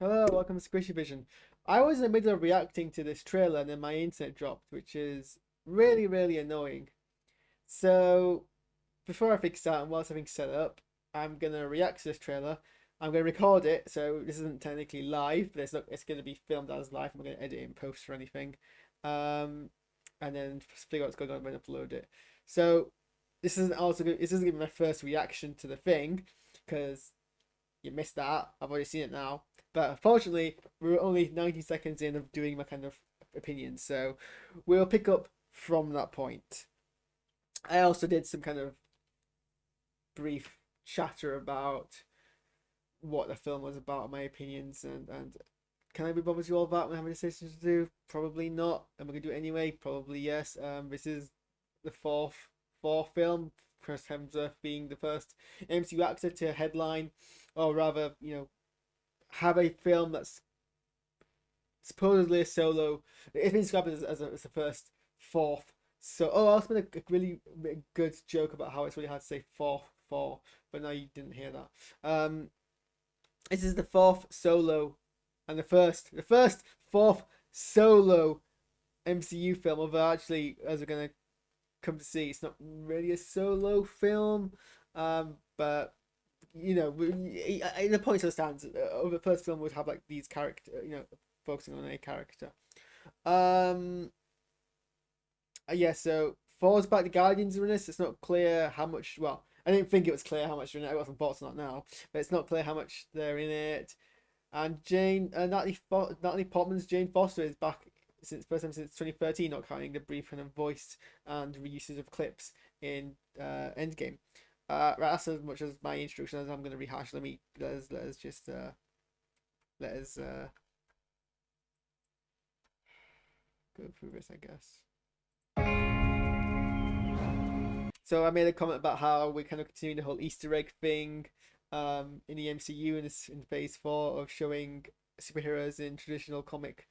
Hello, welcome to SquishiVision. I was in the middle of reacting to this trailer and then my internet dropped, which is really annoying. So, before I fix that and whilst everything's set up, I'm gonna react to this trailer. I'm gonna record it, so this isn't technically live, but it's gonna be filmed as live. I'm gonna edit it in post or anything. Um, and then figure out what's going on and upload it. So, this isn't even my first reaction to the thing, because you missed that. I've already seen it now. But unfortunately, we're only 90 seconds in of doing my kind of opinions, so we'll pick up from that point. I also did some kind of brief chatter about what the film was about, my opinions, and can I be bothered with all that when I have any decisions to do? Probably not. Am I gonna do it anyway? Probably yes. This is the fourth film. Chris Hemsworth being the first MCU actor to headline, or rather, have a film that's supposedly a solo. It's been described as the first fourth. So, I also made a really good joke about how it's really hard to say four, but now you didn't hear that. This is the fourth solo, and the first fourth solo MCU film. Although actually, as we're gonna come to see, it's not really a solo film. But the point still stands. The first film would have like these character, focusing on a character. Yeah. So Thor's back. The Guardians are in this. It's not clear how much. Well, I didn't think it was clear how much they're in it. I got some thoughts on that now, but it's not clear how much they're in it. And Natalie Portman's Jane Foster is back first time since 2013, not counting the brief kind of voice and reuses of clips in Endgame. Right, that's as much as my introduction as I'm going to rehash. Let us just go through this, I guess. So I made a comment about how we're kind of continuing the whole Easter egg thing in the MCU in phase 4 of showing superheroes in traditional comic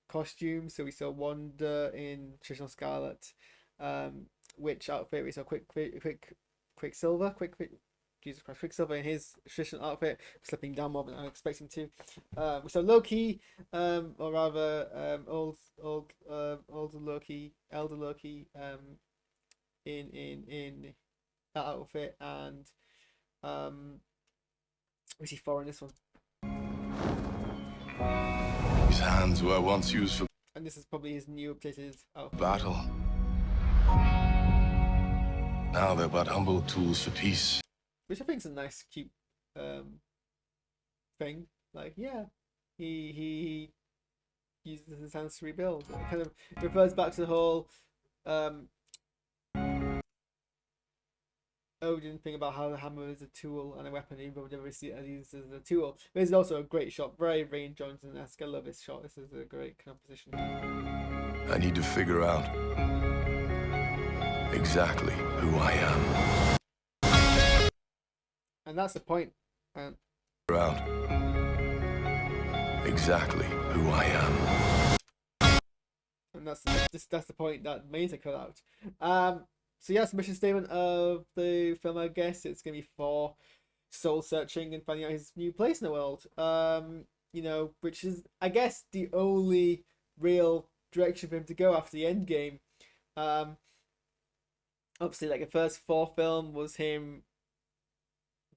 costumes. So we saw Wanda in traditional Scarlet, Witch outfit. We saw Quicksilver, Jesus Christ, Quicksilver in his traditional outfit, slipping down more than I was expecting to. We saw Loki, or rather, elder Loki, in that outfit, and we see Thor in this one. His hands were once used for, and this is probably his new updated outfit. Battle. Now they're but humble tools for peace. Which I think is a nice, cute thing. Like, yeah, he uses his hands to rebuild. It kind of refers back to the whole Odin thing about how the hammer is a tool and a weapon, even though we never see it used as a tool. But it's also a great shot, very Rian Johnson-esque. I love this shot. This is a great composition. I need to figure out exactly who I am. And that's the point. Figure out exactly who I am. And that's the point that Mesa cut out. So yeah, it's the mission statement of the film. I guess it's gonna be for soul searching and finding out his new place in the world. Which is, I guess, the only real direction for him to go after the end game. Obviously, like the first Thor film was him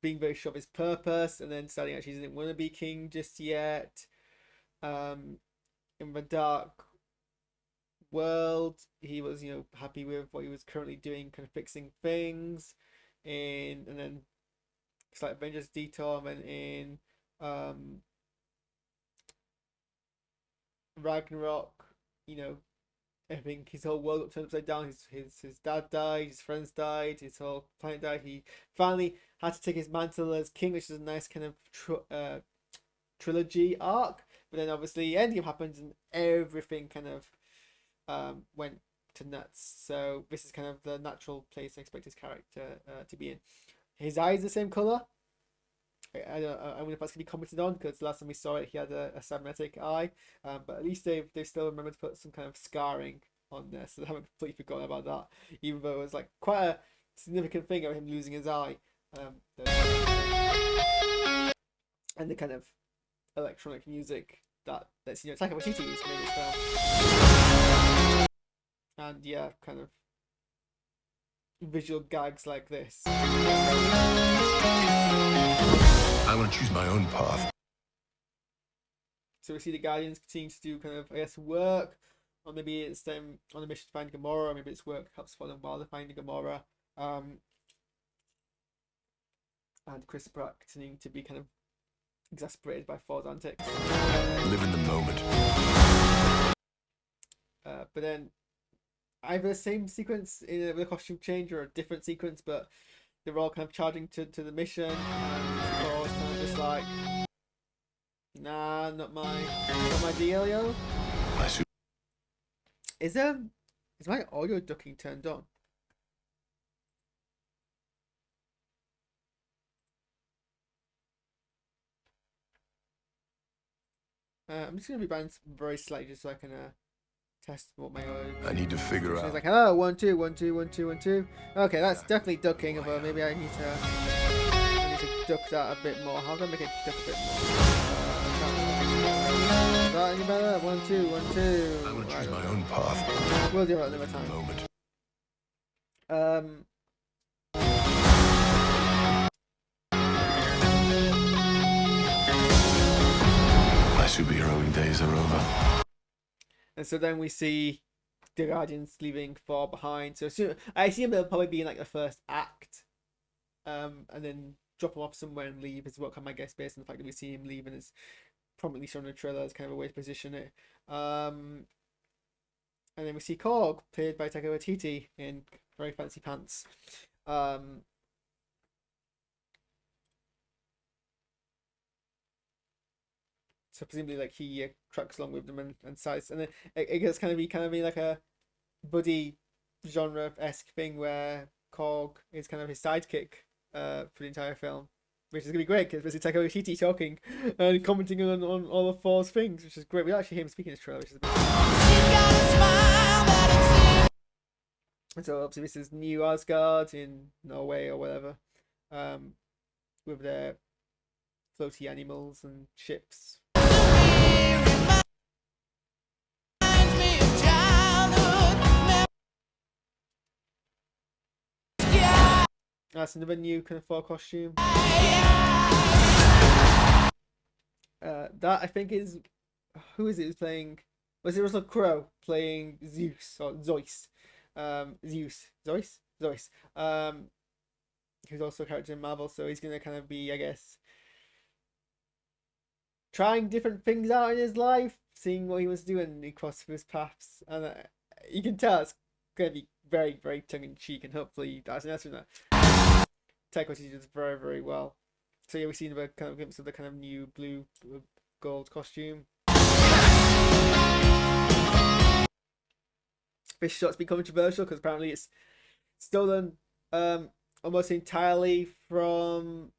being very sure of his purpose, and then deciding actually he didn't want to be king just yet. In the Dark World, he was happy with what he was currently doing, kind of fixing things, and then it's like Avengers Detour, and then in Ragnarok, I think his whole world got turned upside down. His dad died, his friends died, his whole planet died. He finally had to take his mantle as king, which is a nice kind of trilogy arc. But then obviously Endgame happened and everything kind of went to nuts. So this is kind of the natural place I expect his character to be in. His eyes are the same color. I don't know if that's gonna be commented on, because last time we saw it, he had a cybernetic eye. But at least they've still remembered to put some kind of scarring on there, so they haven't completely forgotten about that. Even though it was like quite a significant thing of him losing his eye. And the kind of electronic music that's Taika Waititi's made this film. And yeah, kind of visual gags like this. I'm gonna choose my own path. So we see the Guardians continue to do kind of, I guess, work, or maybe it's them on a mission to find Gamora, or maybe it's work helps follow them while they're finding Gamora. And Chris Pratt continuing to be kind of exasperated by Thor's antics. Live in the moment. But then either the same sequence with a costume change or a different sequence, but they're all kind of charging to the mission, and Thor's kind of just like, nah, not my deal, yo. Is my audio ducking turned on? I'm just gonna be banned very slightly just so I can test what my audio. I need to figure out. It's like, hello, 1 2 1 2 1 2 1 2. Okay, that's definitely ducking, but maybe I need to duck that a bit more. How do I make it duck a bit more? Is that any better? 1 2 1 2. I'm gonna choose my own path. We'll do it another time. Moment. My superheroing days are over. And so then we see the Guardians leaving Thor behind. So soon, I assume they'll probably be in like the first act, and then drop him off somewhere and leave is what my guess based on the fact that we see him leave and it's prominently shown in the trailer as kind of a way to position it. And then we see Korg, played by Taika Waititi, in very fancy pants. So presumably, like, he trucks along with them and sides, and then it gets kind of be like a buddy genre-esque thing where Korg is kind of his sidekick for the entire film, which is gonna be great because it's Taika Waititi talking and commenting on all of Thor's things, which is great. We actually hear him speaking in this trailer, which is a bit... And so obviously this is New Asgard in Norway or whatever, with their floaty animals and ships. That's another new kind of Thor costume. That I think is, who is it who's playing? Was it Russell Crowe playing Zeus or Zeus? Zeus. Who's also a character in Marvel, so he's gonna kind of be, I guess, trying different things out in his life, seeing what he wants to do, and he crosses his paths, and you can tell it's gonna be very, very tongue in cheek, and hopefully that's an answer to that. Taika Waititi does very, very well. So yeah, we've seen a kind of glimpse of the kind of new blue gold costume. This shot's been controversial because apparently it's stolen almost entirely from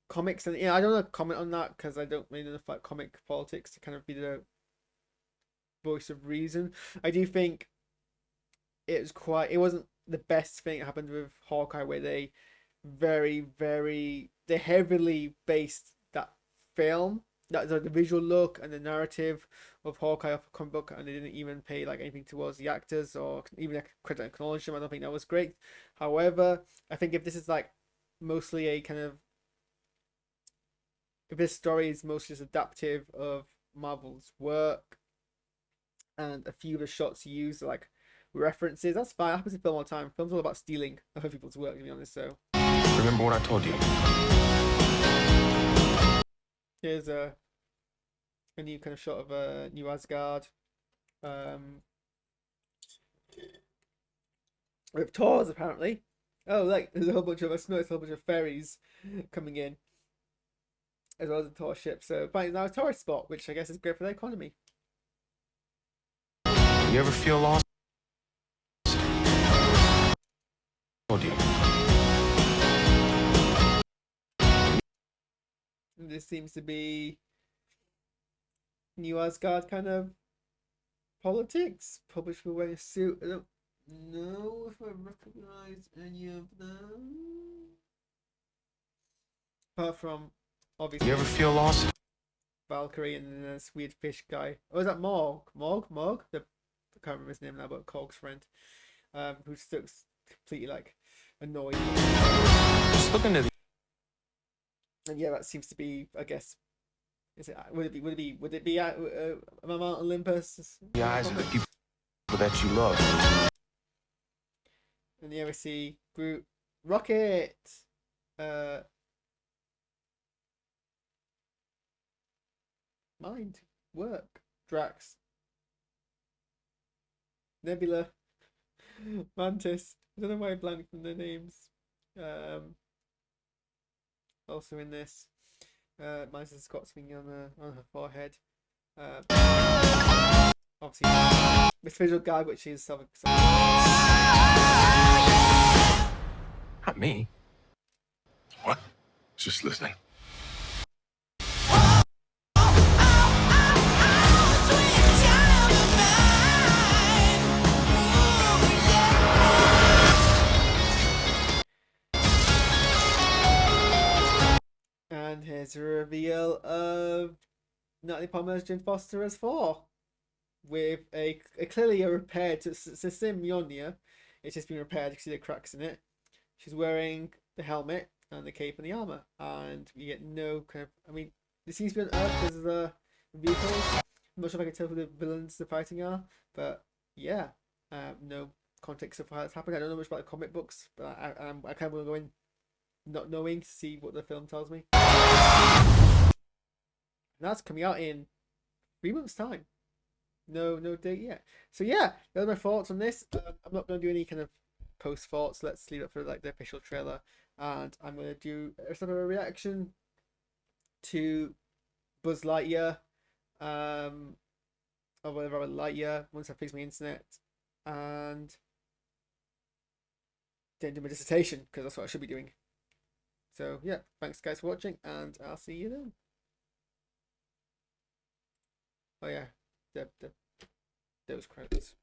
comics, and I don't want to comment on that because I don't really know enough about comic politics to kind of be the voice of reason. I do think it wasn't the best thing that happened with Hawkeye, where they they heavily based that film, the visual look and the narrative of Hawkeye off a comic book, and they didn't even pay like anything towards the actors or even credit and acknowledge them. I don't think that was great. However, I think if this is like mostly a kind of, if this story is mostly just adaptive of Marvel's work and a few of the shots used are like references, that's fine. That happens in film all the time. Film's all about stealing other people's work, to be honest. So Remember what I told you? here's a new kind of shot of New Asgard. With Thor's apparently. Oh, like there's a whole bunch of fairies coming in, as well as a Thor ship. So fine, now a tourist spot, which I guess is great for the economy. You ever feel lost? Told you. And this seems to be New Asgard kind of politics. Published for wearing a suit. I don't know if I recognize any of them. Apart from obviously. You ever feel lost? Valkyrie, and then this weird fish guy. Oh, is that Morg? Morg? I can't remember his name now, but Korg's friend, who looks completely like annoyed. Just look into the And yeah, that seems to be, I guess, is it? Would it be Mount Olympus? eyes of the people that you love. And yeah, we see Groot, Rocket, Mind, Work, Drax, Nebula, Mantis. I don't know why I blanked from their names. Also in this, Mantis has got something on her forehead. Obviously, this visual guide, which is self. Not me. What? Just listening. And here's a reveal of Natalie Portman as Jane Foster as Thor, with a clearly a repaired. It's the same Mjolnir. It's just been repaired. You can see the cracks in it. She's wearing the helmet and the cape and the armor, and you get no kind of. I mean, it seems to be on Earth because of the vehicles. I'm not sure if I can tell who the villains they're fighting are, but yeah, no context of how it's happening. I don't know much about the comic books, but I kind of want to go in not knowing to see what the film tells me. And that's coming out in 3 months' time. No date yet. So yeah, those are my thoughts on this. I'm not going to do any kind of post thoughts. Let's leave it for like the official trailer, and I'm going to do a sort of a reaction to Buzz Lightyear, or whatever Lightyear once I fix my internet, and then do my dissertation because that's what I should be doing. So yeah, thanks guys for watching, and I'll see you then. Oh yeah, those credits.